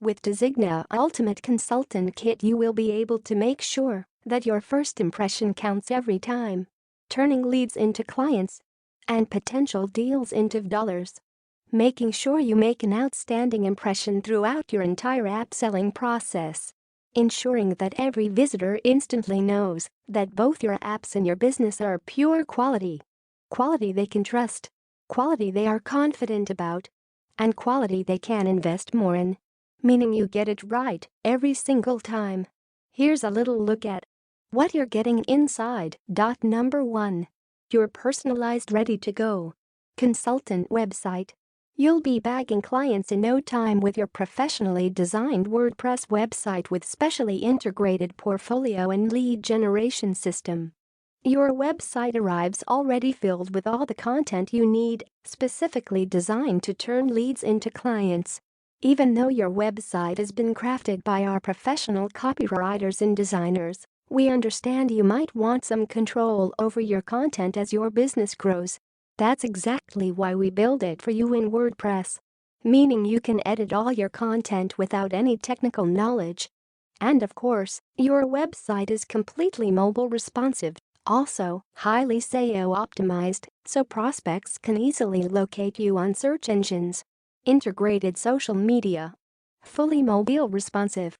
With Designa Ultimate Consultant Kit, you will be able to make sure that your first impression counts every time, turning leads into clients and potential deals into dollars. Making sure you make an outstanding impression throughout your entire app selling process. Ensuring that every visitor instantly knows that both your apps and your business are pure quality. Quality they can trust, quality they are confident about, and quality they can invest more in. Meaning you get it right every single time. Here's a little look at what you're getting inside. Number 1. Your personalized ready-to-go consultant website. You'll be bagging clients in no time with your professionally designed WordPress website with specially integrated portfolio and lead generation system. Your website arrives already filled with all the content you need, specifically designed to turn leads into clients. Even though your website has been crafted by our professional copywriters and designers, we understand you might want some control over your content as your business grows. That's exactly why we build it for you in WordPress. Meaning you can edit all your content without any technical knowledge. And of course, your website is completely mobile responsive, also highly SEO optimized, so prospects can easily locate you on search engines. Integrated social media. Fully mobile responsive.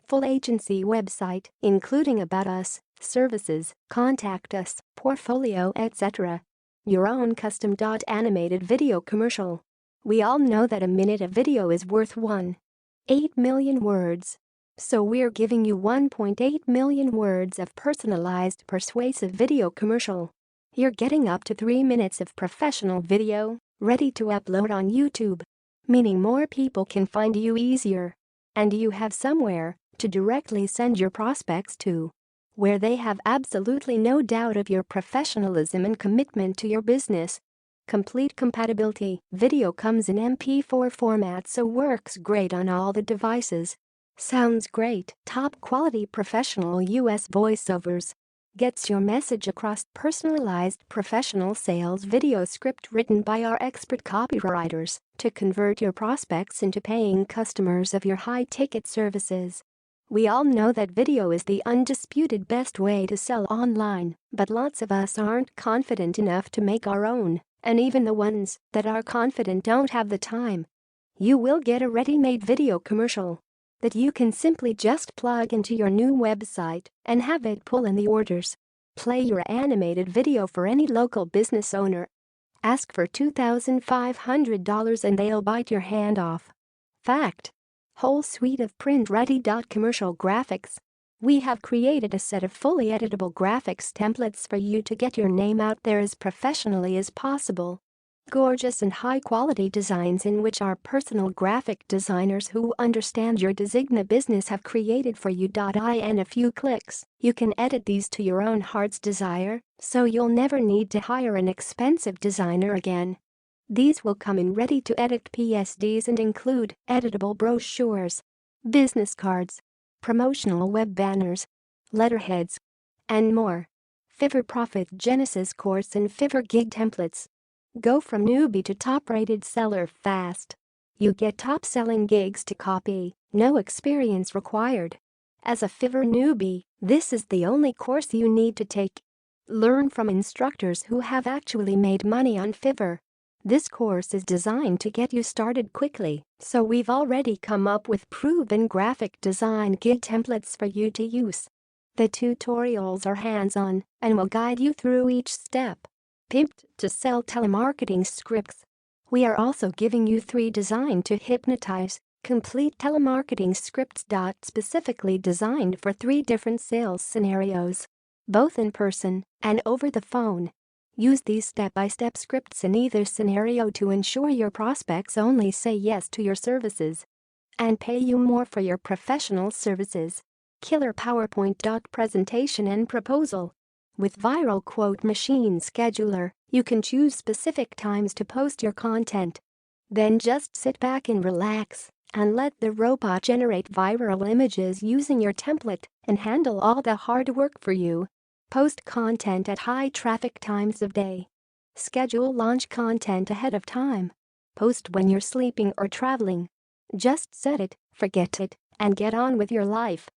Full agency website, including About Us, services, contact us, portfolio, etc. Your own custom animated video commercial. We all know that a minute of video is worth 1.8 million words. So we're giving you 1.8 million words of personalized, persuasive video commercial. You're getting up to 3 minutes of professional video, ready to upload on YouTube. Meaning more people can find you easier. And you have somewhere to directly send your prospects to, where they have absolutely no doubt of your professionalism and commitment to your business. Complete compatibility. Video comes in MP4 format, so works great on all the devices. Sounds great. Top quality professional US voiceovers. Gets your message across. Personalized professional sales video script written by our expert copywriters to convert your prospects into paying customers of your high-ticket services. We all know that video is the undisputed best way to sell online, but lots of us aren't confident enough to make our own, and even the ones that are confident don't have the time. You will get a ready-made video commercial that you can simply just plug into your new website and have it pull in the orders. Play your animated video for any local business owner. Ask for $2,500 and they'll bite your hand off. Fact. Whole suite of print-ready. Commercial graphics. We have created a set of fully editable graphics templates for you to get your name out there as professionally as possible. Gorgeous and high-quality designs in which our personal graphic designers who understand your Designa business have created for you. In a few clicks, you can edit these to your own heart's desire, so you'll never need to hire an expensive designer again. These will come in ready-to-edit PSDs and include editable brochures, business cards, promotional web banners, letterheads, and more. Fiverr Profit Genesis course and Fiverr gig templates. Go from newbie to top-rated seller fast. You get top-selling gigs to copy, no experience required. As a Fiverr newbie, this is the only course you need to take. Learn from instructors who have actually made money on Fiverr. This course is designed to get you started quickly, so we've already come up with proven graphic design gig templates for you to use. The tutorials are hands-on and will guide you through each step. Pimped to sell telemarketing scripts. We are also giving you 3 designed to hypnotize, complete telemarketing scripts. Specifically designed for 3 different sales scenarios, both in person and over the phone. Use these step-by-step scripts in either scenario to ensure your prospects only say yes to your services and pay you more for your professional services. Killer PowerPoint. Presentation and proposal. With Viral Quote Machine Scheduler, you can choose specific times to post your content. Then just sit back and relax and let the robot generate viral images using your template and handle all the hard work for you. Post content at high traffic times of day. Schedule launch content ahead of time. Post when you're sleeping or traveling. Just set it Forget it and get on with your life.